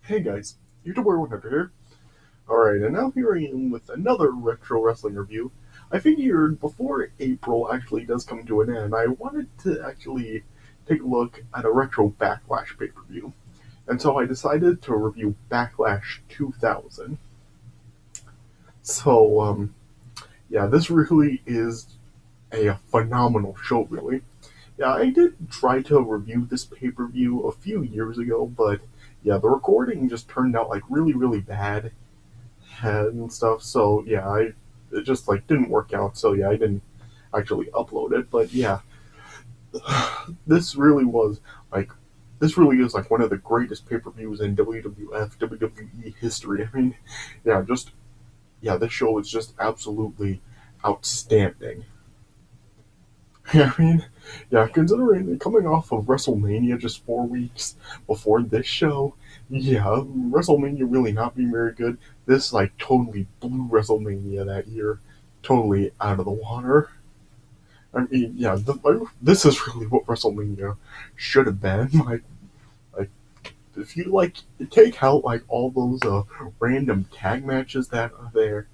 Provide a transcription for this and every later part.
Hey guys, YouTuber 100 here. Alright, and now here I am with another retro wrestling review. I figured before April actually does come to an end, I wanted to actually take a look at a retro Backlash pay per view. And so I decided to review Backlash 2000. So, yeah, this really is a phenomenal show, really. Yeah, I did try to review this pay per view a few years ago, but yeah, the recording just turned out like really, really bad and stuff. So yeah, it just like didn't work out. So yeah, I didn't actually upload it. But yeah, this really was like this really is like one of the greatest pay per views in WWF WWE history. I mean, yeah, just yeah, this show is just absolutely outstanding. Yeah, I mean, yeah, considering coming off of WrestleMania just 4 weeks before this show, yeah, WrestleMania really not being very good. This like totally blew WrestleMania that year, totally out of the water. I mean, yeah, this is really what WrestleMania should have been. Like if you like take out like all those random tag matches that are there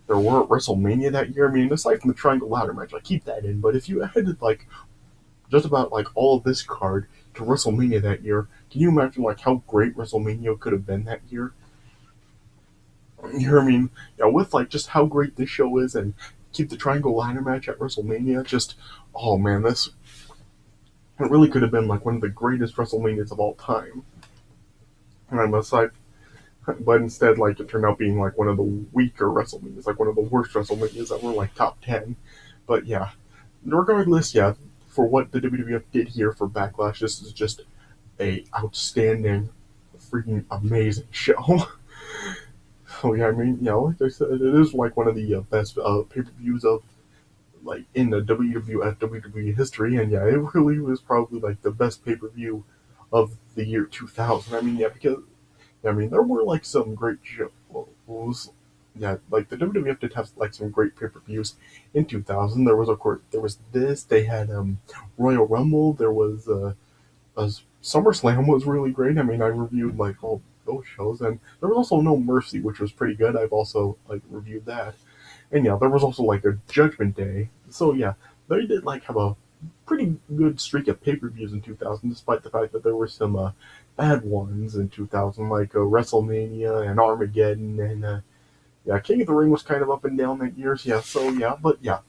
were at WrestleMania that year. I mean, aside from the Triangle Ladder match, I keep that in. But if you added like just about like all of this card to WrestleMania that year. Can you imagine like how great WrestleMania could have been that year? You know what I mean? Yeah, with like just how great this show is and keep the Triangle Ladder match at WrestleMania. Just oh man, this it really could have been like one of the greatest WrestleManias of all time. And aside, but instead, like it turned out being like one of the weaker WrestleManias, like one of the worst WrestleManias that were like top 10. But yeah, regardless, yeah, for what the WWF did here for Backlash, this is just a outstanding, freaking amazing show. Oh yeah, I mean, yeah, like I said, it is like one of the best pay per views of like in the WWF WWE history, and yeah, it really was probably like the best pay per view of the year 2000. I mean, yeah, because I mean there were like some great shows. Yeah, like the WWF did have like some great pay per views in 2000. There was of course there was this. They had Royal Rumble. There was SummerSlam was really great. I mean, I reviewed like all those shows, and there was also No Mercy, which was pretty good. I've also like reviewed that, and yeah, there was also like a Judgment Day. So yeah, they did like have a pretty good streak of pay per views in 2000, despite the fact that there were some bad ones in 2000, like WrestleMania and Armageddon, and yeah, King of the Ring was kind of up and down that year. So, yeah, so yeah, but yeah,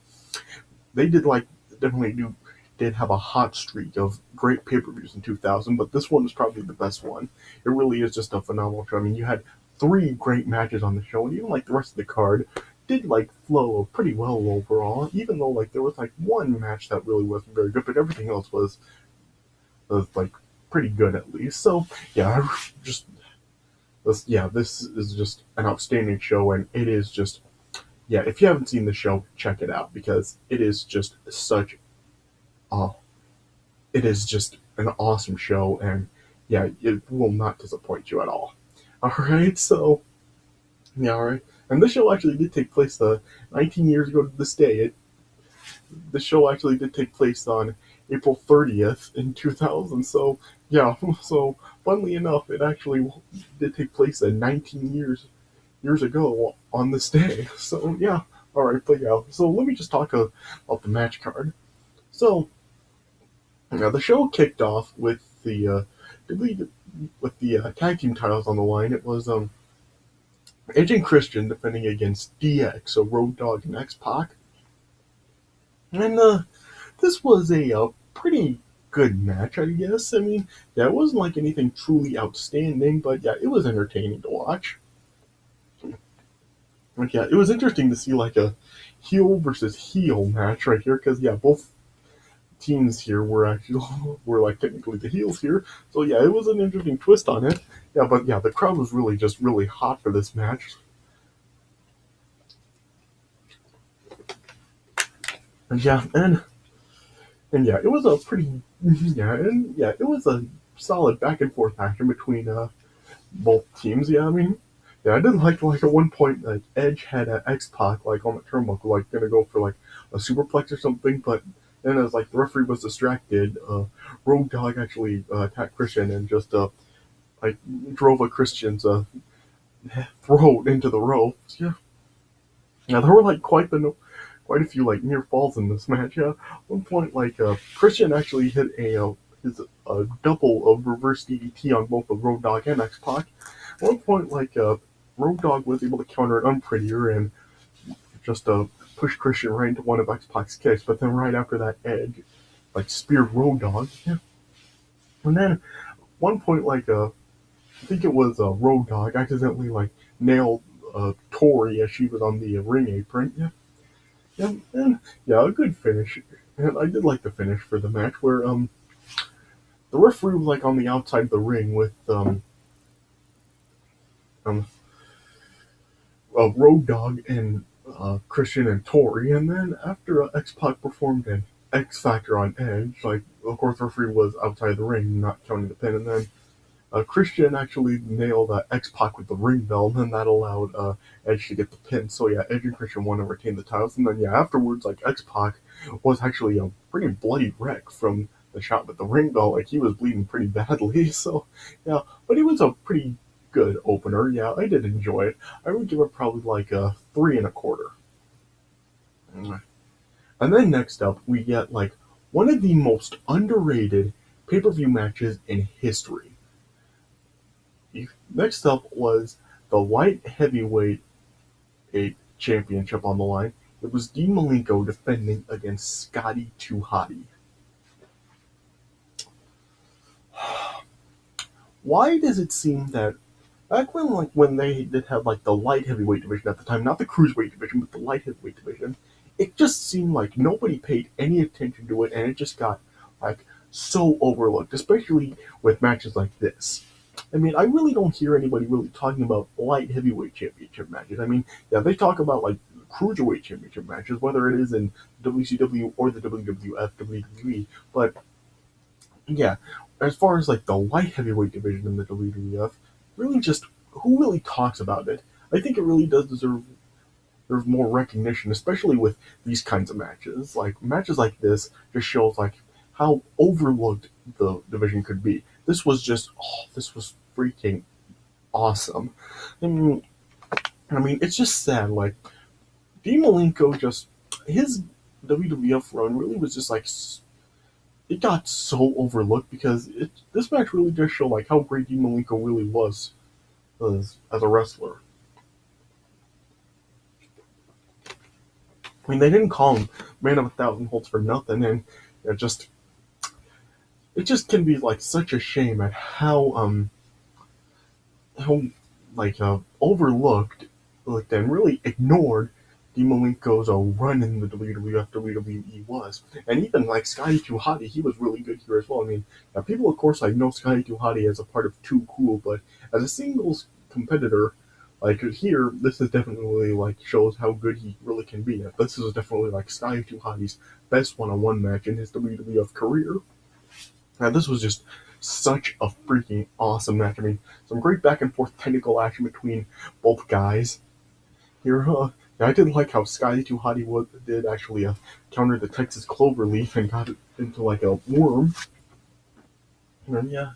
they did like definitely do did have a hot streak of great pay per views in 2000, but this one is probably the best one. It really is just a phenomenal show. I mean, you had three great matches on the show, and even like the rest of the card did like flow pretty well overall. Even though like there was like one match that really wasn't very good, but everything else was like pretty good at least. So yeah, I just this is just an outstanding show, and it is just yeah. If you haven't seen the show, check it out because it is just such uh, it is just an awesome show, and yeah, it will not disappoint you at all. All right, so yeah, all right, and this show actually did take place 19 years ago to this day. The show actually did take place on April 30th in 2000. So yeah, so funnily enough, it actually did take place 19 years ago on this day. So yeah, all right, but yeah, so let me just talk about the match card. So now the show kicked off with the tag team titles on the line. It was Edge and Christian defending against DX, so Road Dogg and X-Pac, and this was a pretty good match, I guess. I mean, yeah, it wasn't like anything truly outstanding, but yeah, it was entertaining to watch. Like yeah, it was interesting to see like a heel versus heel match right here because yeah, both teams here were actually were like technically the heels here. So yeah, it was an interesting twist on it. Yeah, but yeah, the crowd was really just really hot for this match. And yeah, and yeah, it was a pretty yeah, and yeah, it was a solid back and forth action between both teams. Yeah, I mean, yeah, I did like at one point like Edge had X-Pac like on the turnbuckle, like gonna go for like a superplex or something, but then as like the referee was distracted, Road Dogg actually attacked Christian and just like drove a Christian's throat into the ropes. Yeah, yeah, there were like quite a few like near falls in this match. Yeah, at one point like Christian actually hit a double of reverse DDT on both the Road Dogg and X-Pac. At one point like Road Dogg was able to counter it unprettier and just push Christian right into one of X-Pac's kicks, but then right after that, Edge like speared Road Dogg. Yeah, and then one point like I think it was Road Dogg accidentally like nailed Tori as she was on the ring apron. Yeah, yeah, and yeah, a good finish. And I did like the finish for the match where the referee was like on the outside of the ring with um Road Dogg and Christian and Tori, and then after X-Pac performed an X Factor on Edge, like of course the referee was outside the ring, not counting the pin, and then Christian actually nailed X-Pac with the ring bell, and then that allowed Edge to get the pin. So yeah, Edge and Christian won and retained the titles, and then yeah, afterwards like X-Pac was actually a pretty bloody wreck from the shot with the ring bell. Like he was bleeding pretty badly. So yeah, but it was a pretty good opener. Yeah, I did enjoy it. I would give it probably like a 3 1/4. And then next up, we get like one of the most underrated pay-per-view matches in history. Next up was the light heavyweight championship on the line. It was Dean Malenko defending against Scotty 2 Hotty. Why does it seem that back when they did have like the light heavyweight division at the time, not the cruiserweight division, but the light heavyweight division, it just seemed like nobody paid any attention to it, and it just got like so overlooked, especially with matches like this. I mean, I really don't hear anybody really talking about light heavyweight championship matches. I mean, yeah, they talk about like cruiserweight championship matches, whether it is in WCW or the WWF, WWE, but yeah, as far as like the light heavyweight division in the WWF, really just who really talks about it? I think it really does deserve more recognition, especially with these kinds of matches. Like matches like this just shows like how overlooked the division could be. This was freaking awesome. I mean, it's just sad. Like Dean Malenko, just his WWF run really was just like it got so overlooked because this match really just showed like how great Dean Malenko really was as a wrestler. I mean, they didn't call him Man of 1,000 Holds for nothing, and it just can be like such a shame at how like overlooked, like and really ignored Dean Malenko's run in the WWF WWE was, and even like Scotty 2 Hotty, he was really good here as well. I mean, now people of course like know Scotty 2 Hotty as a part of Too Cool, but as a singles competitor, like here, this is definitely like shows how good he really can be. This is definitely like Scotty 2 Hotty's best one-on-one match in his WWF career. Now, this was just such a freaking awesome match. I mean, some great back and forth technical action between both guys. Here, I did like how Scotty 2 Hotty did actually counter the Texas Cloverleaf and got it into like a worm. And yeah,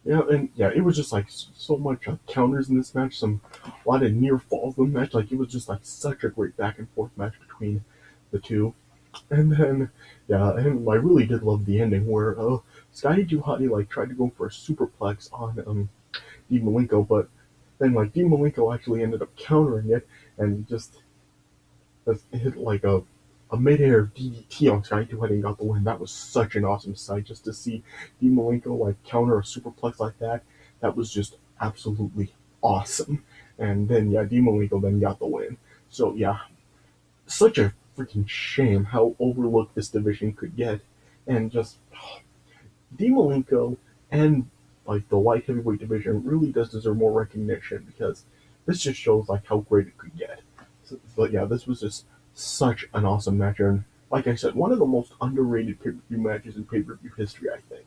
it was just like so much counters in this match. A lot of near falls in the match. Like it was just like such a great back and forth match between the two. And then yeah, and I really did love the ending where Scotty 2 Hotty like tried to go for a superplex on Dean Malenko, but then like Dean Malenko actually ended up countering it and just hit like a midair DDT on Scotty 2 Hotty and got the win. That was such an awesome sight just to see Dean Malenko like counter a superplex like that. That was just absolutely awesome. And then yeah, Dean Malenko then got the win. So yeah, such a freaking shame how overlooked this division could get, and just Dean Malenko and like the light heavyweight division really does deserve more recognition because this just shows like how great it could get. But yeah, this was just such an awesome match, and like I said, one of the most underrated pay-per-view matches in pay-per-view history, I think.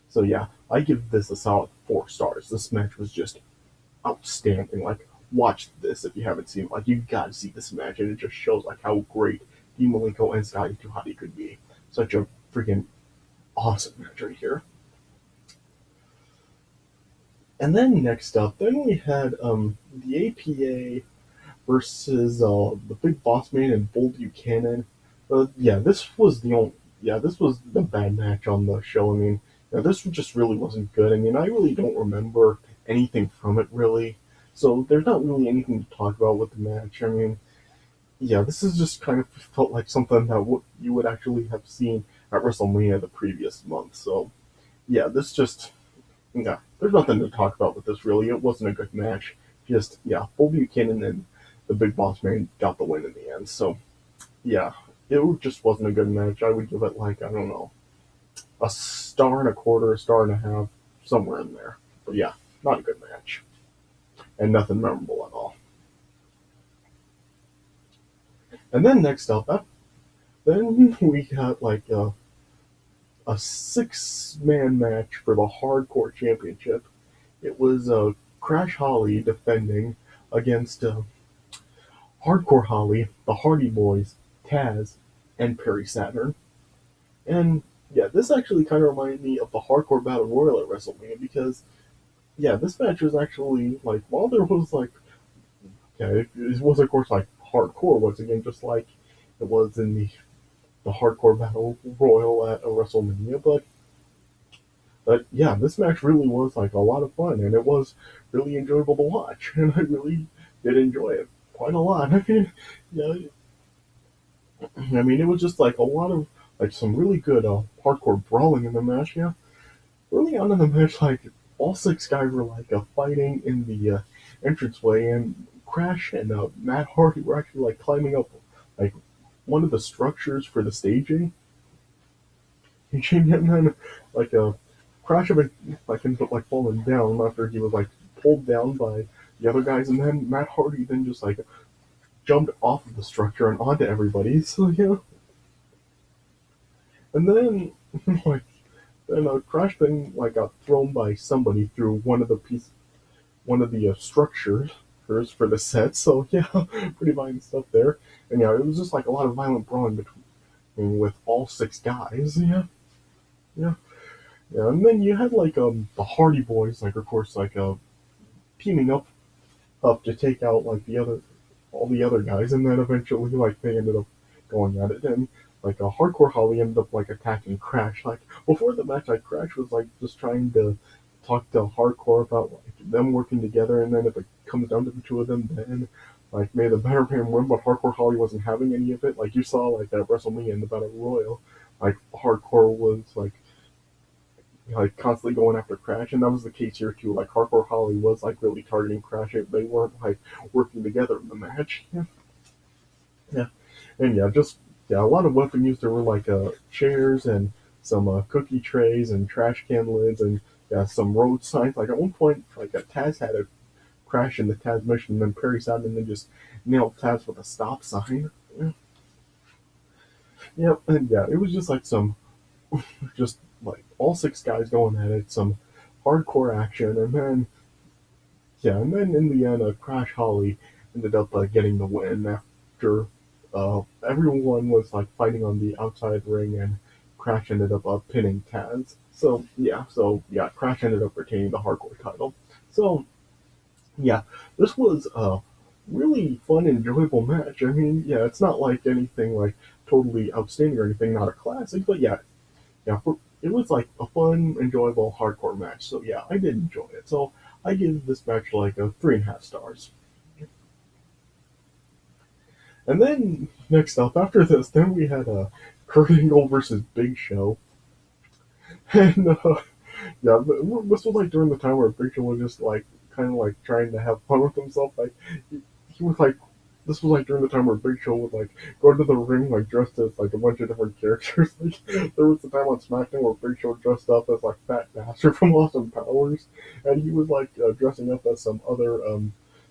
So yeah, I give this a solid 4 stars. This match was just outstanding. Like, watch this if you haven't seen it. Like, you gotta see this match, and it just shows like how great Dean Malenko and Scotty 2 Hotty could be. Such a freaking awesome match right here. And then next up, then we had the APA versus the Big Boss Man and Bull Buchanan. Yeah, this was the bad match on the show. I mean, yeah, this just really wasn't good. I mean, I really don't remember anything from it really, so there's not really anything to talk about with the match. I mean, yeah, this is just kind of felt like something that you would actually have seen at WrestleMania the previous month. So yeah, this just yeah, there's nothing to talk about with this really. It wasn't a good match. Just yeah, Bull Buchanan and the Big Boss Man got the win in the end. So yeah, it just wasn't a good match. I would give it like I don't know, a star and a quarter, a star and a half, somewhere in there. But yeah, not a good match and nothing memorable at all. And then next up, then we got like a six-man match for the Hardcore Championship. It was Crash Holly defending against Hardcore Holly, the Hardy Boys, Tazz, and Perry Saturn. And yeah, this actually kind of reminded me of the Hardcore Battle Royal at WrestleMania because yeah, this match was actually like while there was like yeah, it was of course like hardcore once again, just like it was in the Hardcore Battle Royal at WrestleMania, but yeah, this match really was like a lot of fun, and it was really enjoyable to watch, and I really did enjoy it quite a lot. I mean, yeah, I mean, it was just like a lot of like some really good hardcore brawling in the match. Yeah, early on in the match, like all six guys were like fighting in the entranceway, and Crash and Matt Hardy were actually like climbing up like one of the structures for the staging. And then like Crash had been like ended up like falling down after he was like pulled down by the other guys, and then Matt Hardy then just like jumped off of the structure and onto everybody. So yeah, and then like then Crash then like got thrown by somebody through one of the structures for the set. So yeah, pretty violent stuff there. And yeah, it was just like a lot of violent brawling between with all six guys. Yeah, yeah, yeah. And then you had like the Hardy Boys, like of course like teaming up to take out like the other all the other guys, and then eventually like they ended up going at it, and like a hardcore Holly ended up like attacking Crash. Like before the match, like Crash was like just trying to talk to hardcore about like them working together, and then if it comes down to the two of them, then like may the better man win. But hardcore Holly wasn't having any of it. Like you saw like at WrestleMania in the Battle Royal, like hardcore was like constantly going after Crash, and that was the case here too. Like Hardcore Holly was like really targeting Crash. They weren't like working together in the match. Yeah, yeah, and yeah, just yeah, a lot of weapon use. There were like chairs and some cookie trays and trash can lids and yeah, some road signs. Like at one point, like a Taz had a crash in the Taz mission, and then Perry Saturn and then just nailed Taz with a stop sign. Yeah, yeah, and yeah, it was just like some just like all six guys going at it, some hardcore action, and then yeah, and then in the end, Crash Holly ended up getting the win after everyone was like fighting on the outside ring, and Crash ended up pinning Taz. So yeah, Crash ended up retaining the hardcore title. So yeah, this was a really fun, enjoyable match. I mean, yeah, it's not like anything like totally outstanding or anything, not a classic, but yeah, yeah, it was like a fun, enjoyable hardcore match. So yeah, I did enjoy it. So I give this match like a 3.5 stars. And then next up, after this, then we had Kurt Angle versus Big Show, and yeah, this was like during the time where Big Show was just like kind of like trying to have fun with himself. Like he was like this was like during the time where Big Show would like go to the ring like dressed as like a bunch of different characters. Like there was the time on SmackDown where Big Show dressed up as like Fat Bastard from Austin Powers, and he was like dressing up as some other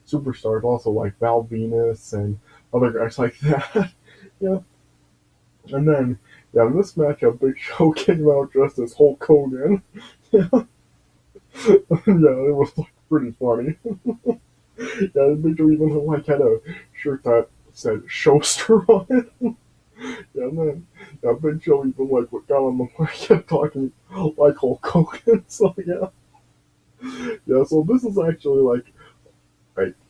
superstars, also like Val Venus and other guys like that. Yeah, and then yeah, in this matchup, Big Show came out dressed as Hulk Hogan. Yeah, yeah, it was like pretty funny. Yeah, Big Show even like had a shirt that said "Showster" on it. Yeah, and then yeah, Big Show even like got on the mic and talking like Hulk Hogan. So yeah, Yeah, so this is actually like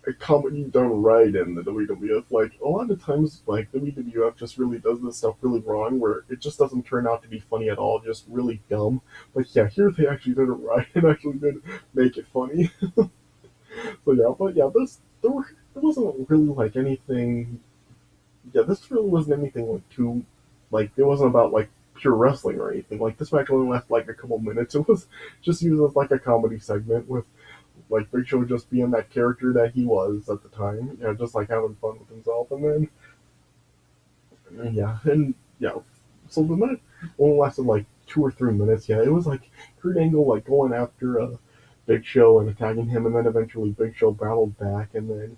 a comedy done right in the WWF. Like a lot of times, like the WWF just really does this stuff really wrong, where it just doesn't turn out to be funny at all, just really dumb. But yeah, here they actually did it right and actually did make it funny. So yeah, but yeah, there wasn't really like anything. Yeah, this really wasn't anything like too like it wasn't about like pure wrestling or anything. Like this match only lasted like a couple minutes. It was just used as like a comedy segment with like Big Show just being that character that he was at the time, just like having fun with himself, and then so the match only lasted like 2 or 3 minutes. Yeah, it was like Kurt Angle like going after Big Show and attacking him, and then eventually Big Show battled back, and then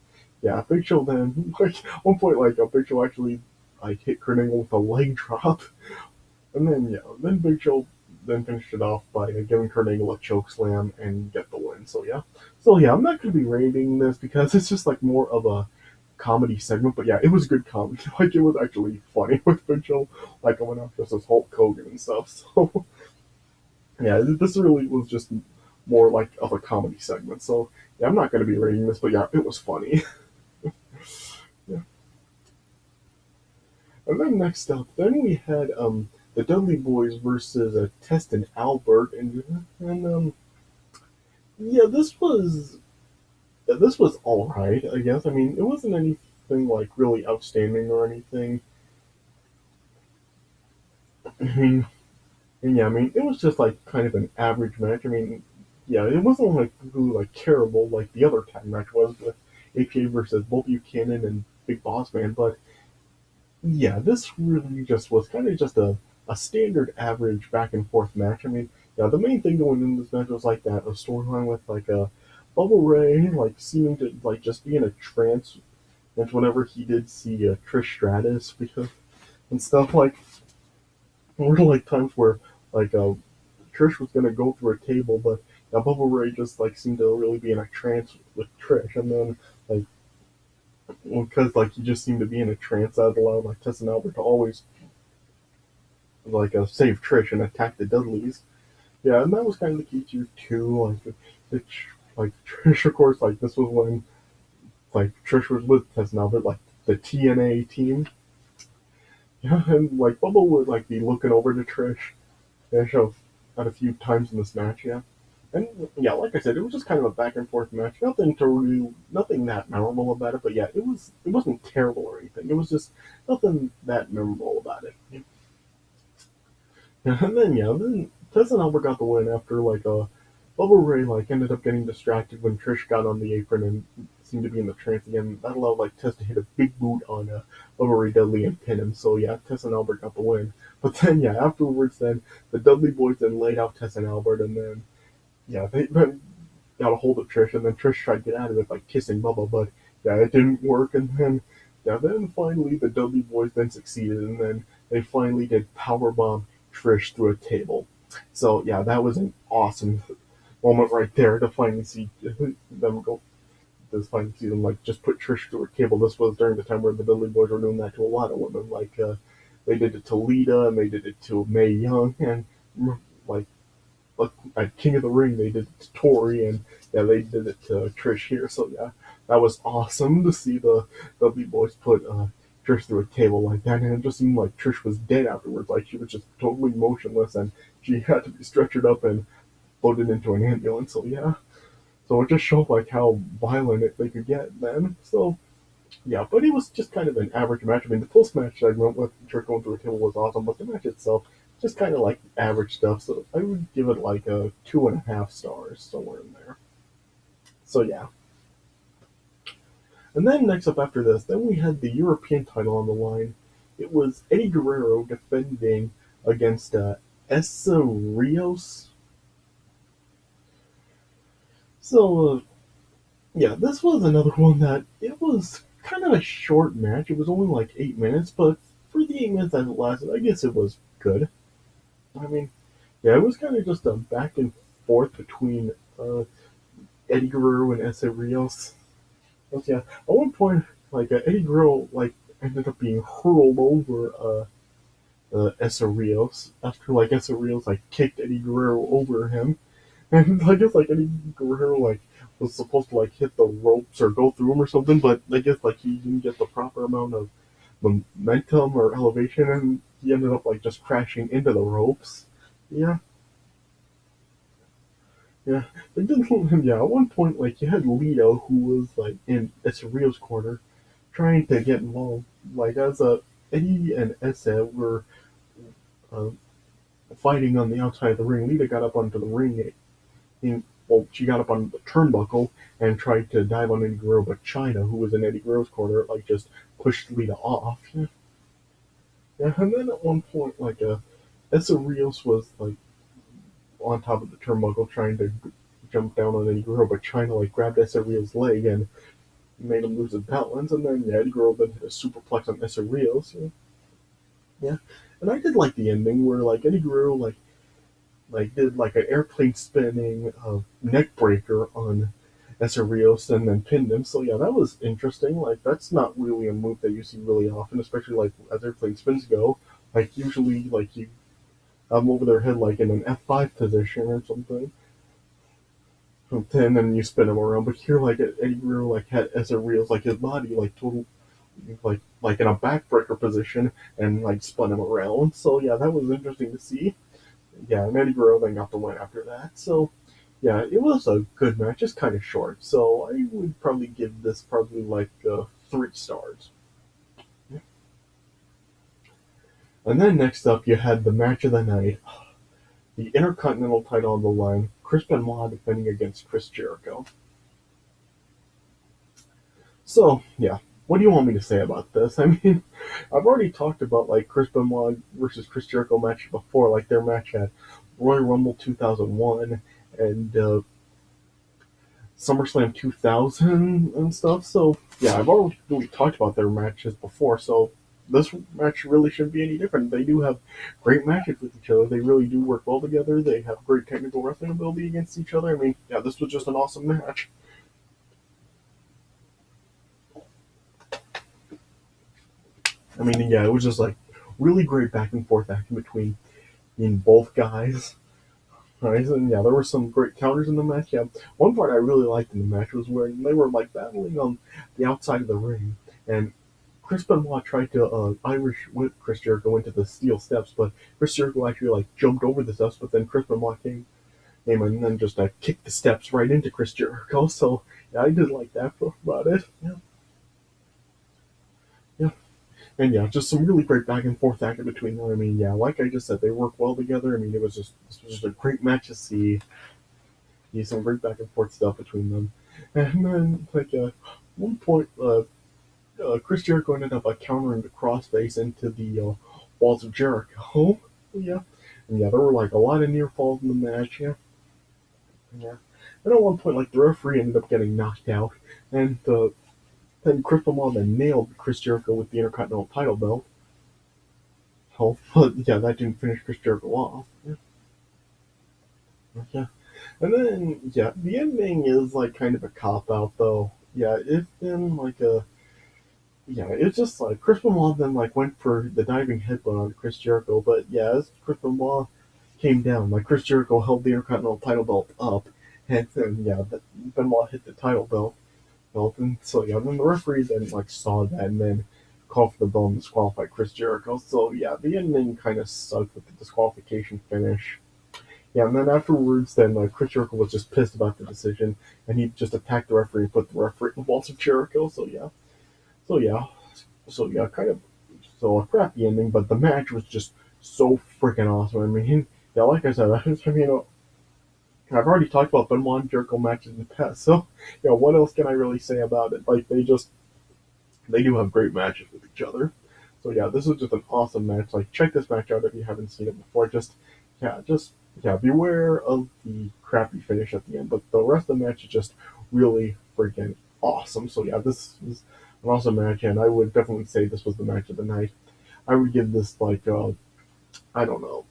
Big Show then like at one point like a Big Show actually like hit Kurt Angle with a leg drop, and then Big Show then finished it off by giving Kurt Angle a choke slam and get the win. So I'm not going to be rating this because it's just like more of a comedy segment. But yeah, it was good comedy. Like it was actually funny with Big Show, like going after this Hulk Hogan and stuff. So yeah, this really was just more like of a comedy segment. So yeah, I'm not going to be rating this, but yeah, it was funny. Yeah. And then next up, then we had the Dudley Boys versus Test and Albert, and yeah, this was all right, I guess. I mean, it wasn't anything like really outstanding or anything. I mean, and yeah, I mean, it was just like kind of an average match. I mean, yeah, it wasn't like really like terrible like the other tag match was with APA versus both Buchanan and Big Boss Man, but yeah, this really just was kind of just a standard average back and forth match. I mean, yeah, the main thing going in this match was like that a storyline with like a Bubble Ray like seeming to like just be in a trance and whenever he did see Trish Stratus because and stuff like there were like times where like Trish was gonna go through a table, but Bubble Ray just like seemed to really be in a trance with Trish, and then like because like he just seemed to be in a trance that allowed like Tess and Albert to always like save Trish and attack the Dudleys. Yeah, and that was kind of the key to too. Like Trish, of course, like this was when like Trish was with Tess and Albert, like the TNA team. Yeah, and like Bubba would like be looking over to Trish and show at a few times in this match. Yeah, and yeah, like I said, it was just kind of a back and forth match. Nothing that memorable about it. But yeah, it wasn't terrible or anything. It was just nothing that memorable about it. And then Tess and Albert got the win after like Bubba Ray like ended up getting distracted when Trish got on the apron and seemed to be in the trance again. That allowed like Tess to hit a big boot on Bubba Ray Dudley and pin him. So yeah, Tess and Albert got the win. But then afterwards then the Dudley Boys then laid out Tess and Albert, and then they then got a hold of Trish, and then Trish tried to get out of it by kissing Bubba, but it didn't work. And then finally the Dudley Boys then succeeded, and then they finally did powerbomb Trish through a table. So that was an awesome moment right there to finally see them go. To finally see them like just put Trish through a table. This was during the time where the Dudley Boys were doing that to a lot of women. Like they did it to Lita, and they did it to Mae Young, and like at King of the Ring they did it to Tori, and they did it to Trish here. So that was awesome to see the Dudley Boys put Trish through a table like that, and it just seemed like Trish was dead afterwards. Like she was just totally motionless, and she had to be stretchered up and loaded into an ambulance. So it just showed like how violent they could get then. So but it was just kind of an average match. I mean, the post match segment with Trish going through a table was awesome, but the match itself just kind of like average stuff. So I would give it like a 2.5 stars somewhere in there. So and then next up after this, then we had the European title on the line. It was Eddie Guerrero defending against Essa Rios. So this was another one that it was kind of a short match. It was only like 8 minutes, but for the 8 minutes that it lasted, I guess it was good. I mean, it was kind of just a back and forth between Eddie Guerrero and Essa Rios. But at one point, like Eddie Guerrero like ended up being hurled over Essa Rios after like Essa Rios like kicked Eddie Guerrero over him. And I guess like Eddie Guerrero like was supposed to like hit the ropes or go through them or something, but I guess like he didn't get the proper amount of momentum or elevation, and he ended up like just crashing into the ropes. Yeah, yeah. But then, yeah, at one point like you had Lito who was like in Essa Rio's corner, trying to get involved. Like as Eddie and Essa were uh, fighting on the outside of the ring, Lita got up onto the ring. Well, she got up on the turnbuckle and tried to dive on Eddie Guerrero, but China, who was in Eddie Guerrero's corner, like just pushed Lita off. Yeah, yeah. And then at one point, like Essa Rios was like on top of the turnbuckle trying to jump down on Eddie Guerrero, but China like grabbed Essa Rios' leg and made him lose his balance, and then yeah, Eddie Guerrero then hit a superplex on Essa Rios. Yeah, yeah. And I did like the ending where like Eddie Guerrero like did like an airplane spinning neck breaker on Essa Rios and then pinned him. So yeah, that was interesting. Like that's not really a move that you see really often, especially like as airplane spins go. Like usually like you have them over their head like in an F5 position or something. And then you spin them around. But here like Eddie Guerrero like had Essa Rios like his body like total like in a backbreaker position and like spun him around. So yeah, that was interesting to see. Yeah, and Eddie Guerrero then got the win after that. So yeah, it was a good match, just kind of short. So I would probably give this probably like 3 stars. And then next up, you had the match of the night, the Intercontinental title on the line, Chris Benoit defending against Chris Jericho. So yeah, what do you want me to say about this? I mean, I've already talked about like Chris Benoit versus Chris Jericho match before, like their match at Royal Rumble 2001 and SummerSlam 2000 and stuff. So yeah, I've already really talked about their matches before. So this match really shouldn't be any different. They do have great matches with each other. They really do work well together. They have great technical wrestling ability against each other. I mean, yeah, this was just an awesome match. I mean, yeah, it was just like really great back and forth action between both guys. Right, and yeah, there were some great counters in the match. Yeah, one part I really liked in the match was when they were like battling on the outside of the ring, and Chris Benoit tried to Irish whip Chris Jericho into the steel steps, but Chris Jericho actually like jumped over the steps, but then Chris Benoit came and then just kicked the steps right into Chris Jericho. So yeah, I did like that about it. Yeah, yeah. And yeah, just some really great back and forth action between them. I mean, yeah, like I just said, they work well together. I mean, this was just a great match to see. Yeah, some great back and forth stuff between them. And then like one point, Chris Jericho ended up countering the crossface into the walls of Jericho. Yeah, and yeah, there were like a lot of near falls in the match. Yeah, yeah. And at one point, like the referee ended up getting knocked out, and then Chris Benoit then nailed Chris Jericho with the Intercontinental title belt. Oh, but yeah, that didn't finish Chris Jericho off. Yeah, yeah. And then yeah, the ending is like kind of a cop out though. Yeah, it's been like a yeah, it's just like Chris Benoit then like went for the diving headbutt on Chris Jericho, but yeah, as Chris Benoit came down, like Chris Jericho held the Intercontinental title belt up, and then yeah, Benoit hit the title belt, and so yeah, then the referee then like saw that and then called for the bell and disqualified Chris Jericho. So yeah, the ending kind of sucked with the disqualification finish. Yeah, and then afterwards, then Chris Jericho was just pissed about the decision, and he just attacked the referee and put the referee in the walls of Jericho. So yeah, so yeah, kind of so a crappy ending, but the match was just so freaking awesome. I mean, yeah, like I said, I mean, I've already talked about Benoit and Jericho matches in the past, so yeah, what else can I really say about it? Like they do have great matches with each other. So yeah, this was just an awesome match. Like check this match out if you haven't seen it before. Just yeah, beware of the crappy finish at the end, but the rest of the match is just really freaking awesome. So yeah, this is an awesome match, and I would definitely say this was the match of the night. I would give this like I don't know,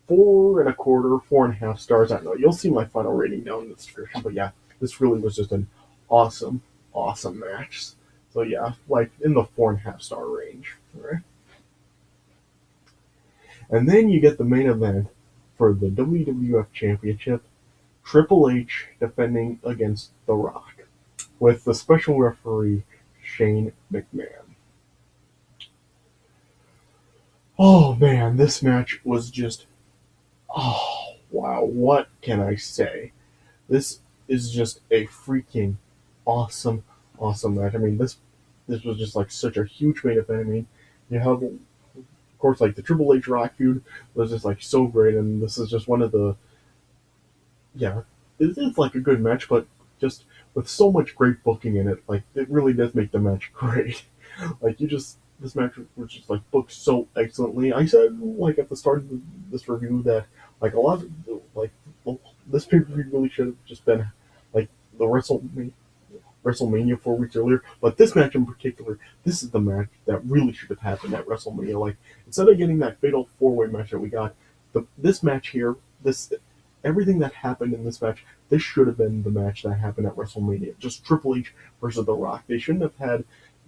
4.25, 4.5 stars. I don't know. You'll see my final rating down in the description, but yeah, this really was just an awesome, awesome match. So yeah, like in the 4.5 star range. All right. And then you get the main event for the WWF Championship. Triple H defending against The Rock with the special referee Shane McMahon. Oh man, this match was just, oh wow, what can I say? This is just a freaking awesome, awesome match. I mean, this was just like such a huge main event. I mean, you have, of course, like the Triple H Rock feud was just like so great, and this is just one of the, yeah, it's like a good match, but just with so much great booking in it, like it really does make the match great. Like this match was just like booked so excellently. I said like at the start of this review that like a lot of like this pay per view really should have just been like the WrestleMania 4 weeks earlier, but this match in particular, this is the match that really should have happened at WrestleMania. Like instead of getting that fatal 4-way match that we got, this match here, this everything that happened in this match, this should have been the match that happened at WrestleMania. Just Triple H versus The Rock. They shouldn't have had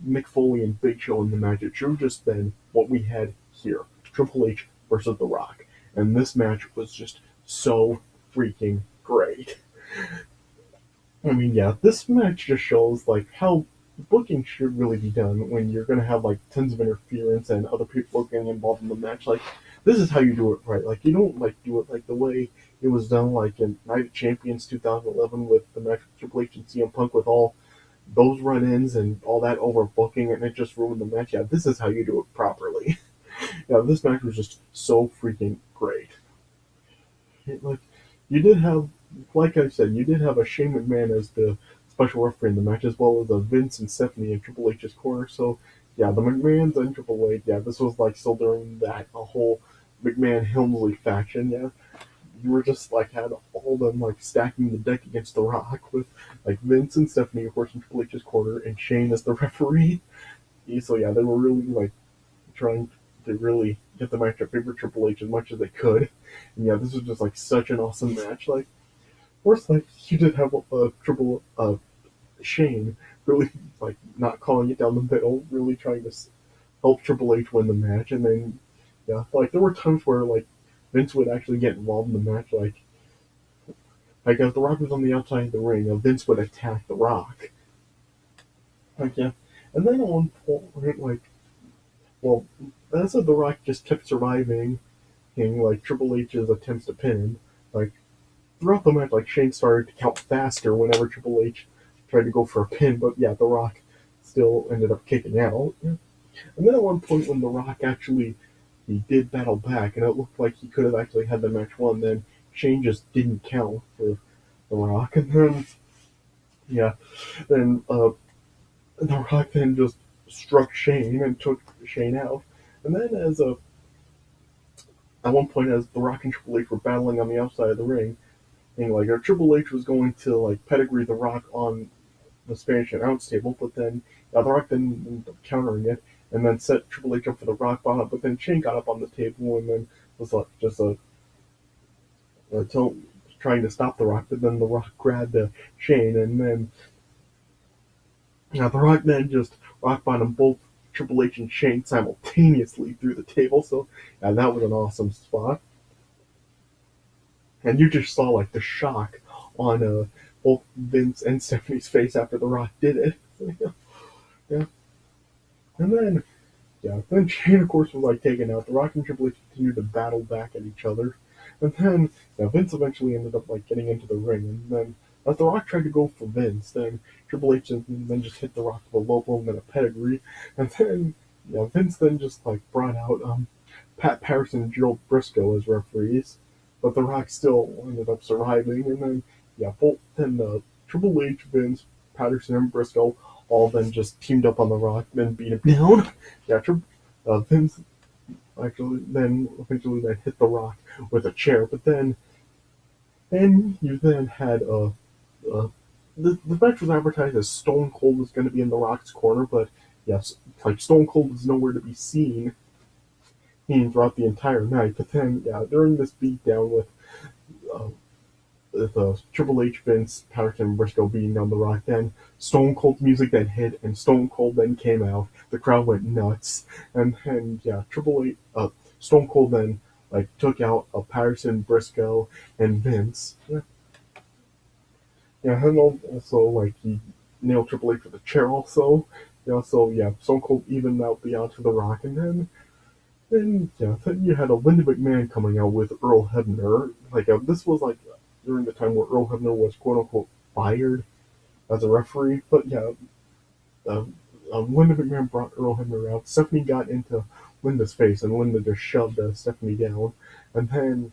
Mick Foley and Big Show in the match. It should have just been what we had here. Triple H versus The Rock. And this match was just so freaking great. I mean, yeah, this match just shows like how booking should really be done when you're gonna have like tons of interference and other people getting involved in the match. Like this is how you do it right. Like you don't like do it like the way it was done like in Night of Champions 2011 with the match with Triple H and CM Punk with all those run-ins and all that overbooking and it just ruined the match. Yeah, this is how you do it properly. Yeah, this match was just so freaking great. Like you did have, like I said, you did have a Shane McMahon as the special referee in the match, as well as a Vince and Stephanie in Triple H's corner. So yeah, the McMahons and Triple H. Yeah, this was like still during that a whole McMahon Helmsley faction. Yeah, you were just like had all of them like stacking the deck against The Rock with like Vince and Stephanie, of course, in Triple H's corner, and Shane as the referee. So yeah, they were really like trying to really get the match to favor Triple H as much as they could. And yeah, this was just like such an awesome match. Like, of course, like you did have Triple Shane really like not calling it down the middle, really trying to help Triple H win the match, and then yeah, like there were times where like Vince would actually get involved in the match, like as The Rock was on the outside of the ring, Vince would attack The Rock, like yeah, and then at one point like well, as The Rock just kept surviving, and like Triple H's attempts to pin him, like throughout the match, like Shane started to count faster whenever Triple H tried to go for a pin, but yeah, The Rock still ended up kicking out. Yeah. And then at one point when The Rock actually he did battle back, and it looked like he could have actually had the match won, then Shane just didn't count for The Rock, and then yeah, then The Rock then just struck Shane and took Shane out, and then at one point as The Rock and Triple H were battling on the outside of the ring, and like Triple H was going to like pedigree The Rock on the Spanish announce table, but then The Rock then ended up countering it and then set Triple H up for the Rock bottom. But then Shane got up on the table and then was like just trying to stop The Rock, but then The Rock grabbed Shane, and then The Rock then just rock bottom both Triple H and Shane simultaneously through the table. So yeah, that was an awesome spot. And you just saw like the shock on both Vince and Stephanie's face after The Rock did it. So, yeah. And then, yeah, then Shane, of course, was like taken out. The Rock and Triple H continued to battle back at each other. And then, yeah, Vince eventually ended up like getting into the ring. And then, as The Rock tried to go for Vince, then Triple H then just hit The Rock with a low blow and then a pedigree. And then, yeah, Vince then just like brought out Pat Patterson and Gerald Briscoe as referees. But The Rock still ended up surviving. And then, yeah, both then Triple H, Vince, Patterson, and Briscoe all then just teamed up on The Rock, then beat him down. Yeah, Vince actually then eventually then hit The Rock with a chair, but then you then had the match was advertised as Stone Cold was going to be in The Rock's corner, but yes, like Stone Cold was nowhere to be seen throughout the entire night. But then yeah, during this beatdown uh, with Triple H, Vince, Patterson, and Briscoe beating down The Rock. Then Stone Cold music then hit, and Stone Cold then came out. The crowd went nuts, and yeah, Stone Cold then like took out Patterson, Briscoe, and Vince. Yeah. Yeah, and also like he nailed Triple H with a chair also. Yeah, so yeah, Stone Cold evened out the odds for The Rock, and then you had a Linda McMahon coming out with Earl Hebner. Like this was like during the time where Earl Hebner was quote unquote fired as a referee. But yeah, uh, Linda McMahon brought Earl Hebner out. Stephanie got into Linda's face, and Linda just shoved Stephanie down. And then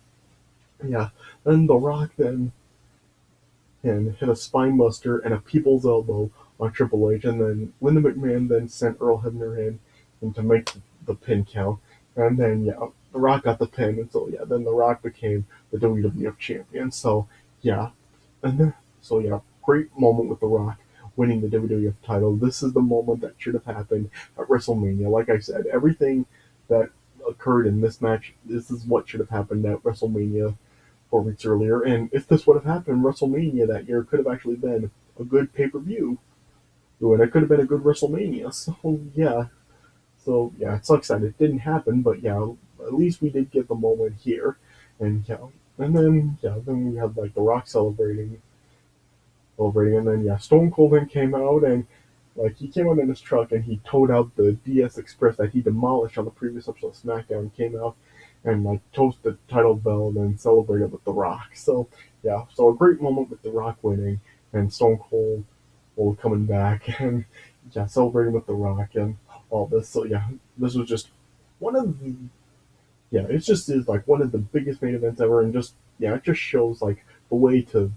yeah, then The Rock then and hit a spinebuster and a people's elbow on Triple H, and then Linda McMahon then sent Earl Hebner in and to make the pin count, and then yeah, The Rock got the pin, and so yeah, then The Rock became the WWF champion. So yeah, and then so yeah, great moment with The Rock winning the WWF title. This is the moment that should have happened at WrestleMania. Like I said, everything that occurred in this match, this is what should have happened at WrestleMania 4 weeks earlier. And if this would have happened, WrestleMania that year could have actually been a good pay per view. And it could have been a good WrestleMania. So yeah, it sucks that it didn't happen, but yeah, at least we did get the moment here. And yeah, then we had like The Rock celebrating, and then yeah, Stone Cold then came out and like he came out in his truck and he towed out the DS Express that he demolished on the previous episode of SmackDown. Came out and like toast the title belt and celebrated with The Rock. So yeah, so a great moment with The Rock winning and Stone Cold coming back and yeah, celebrating with The Rock and all this. So yeah, this was just one of the yeah, it just is like one of the biggest main events ever, and just yeah, it just shows like the way to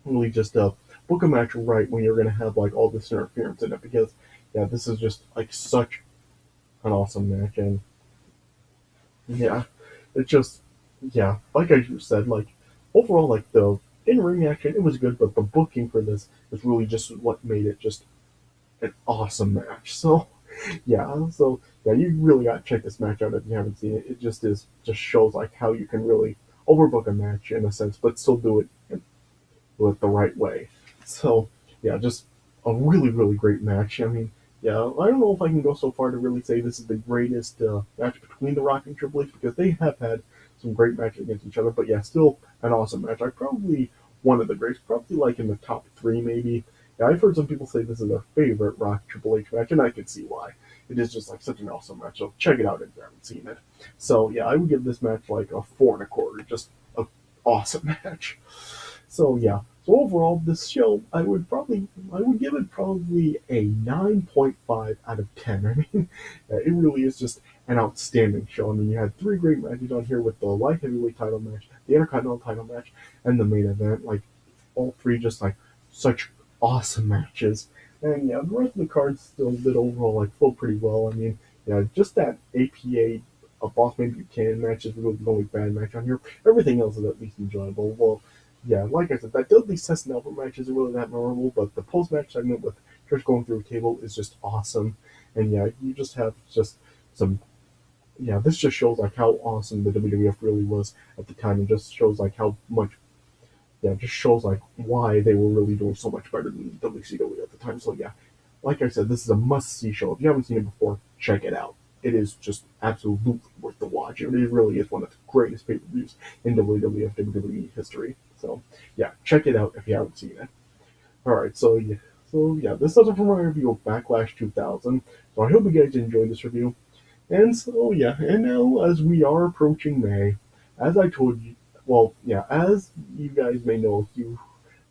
really just book a match right when you're gonna have like all this interference in it because yeah, this is just like such an awesome match and yeah, it just yeah, like I just said, like overall like the in ring action it was good, but the booking for this is really just what made it just an awesome match. So you really got to check this match out if you haven't seen it. It just shows like how you can really overbook a match in a sense, but still do it the right way. So yeah, just a really really great match. I mean, yeah, I don't know if I can go so far to really say this is the greatest match between The Rock and Triple H because they have had some great matches against each other. But yeah, still an awesome match. I probably one of the greatest, probably like in the top three maybe. Yeah, I've heard some people say this is their favorite Rock Triple H match, and I can see why. It is just like such an awesome match. So check it out if you haven't seen it. So yeah, I would give this match like a 4.25. Just a awesome match. So yeah. So overall, this show I would give it probably a 9.5 out of 10. I mean, it really is just an outstanding show. I mean, you had three great matches on here with the light heavyweight title match, the Intercontinental title match, and the main event. Like all three, just like such awesome matches. And yeah, the rest of the cards still did overall like flow pretty well. I mean, yeah, just that APA a Boss Man Buchanan match is really the only bad match on here. Everything else is at least enjoyable. Well, yeah, like I said, that Dudley Seth and Albert match isn't really that memorable, but the post match segment with Trish going through a table is just awesome. And yeah, you just have just some yeah, this just shows like how awesome the WWF really was at the time and just shows like how much yeah, just shows like why they were really doing so much better than WCW at the time. So yeah, like I said, this is a must-see show. If you haven't seen it before, check it out. It is just absolutely worth the watch. It really is one of the greatest pay-per-views in WWF WWE history. So yeah, check it out if you haven't seen it. All right, so yeah, this does it for my review of Backlash 2000. So I hope you guys enjoyed this review. And so yeah, and now as we are approaching May, as I told you, well, yeah, as you guys may know if you've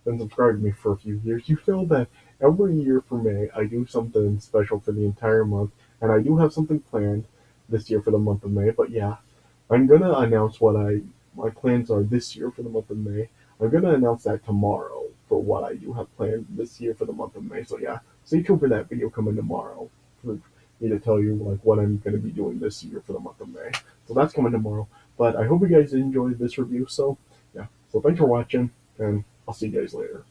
been subscribed to me for a few years, you know that every year for May I do something special for the entire month, and I do have something planned this year for the month of May. But yeah, I'm gonna announce what my plans are this year for the month of May. I'm gonna announce that tomorrow for what I do have planned this year for the month of May. So yeah, stay tuned for that video coming tomorrow for me to tell you like what I'm gonna be doing this year for the month of May. So that's coming tomorrow. But I hope you guys enjoyed this review. So yeah, so thanks for watching, and I'll see you guys later.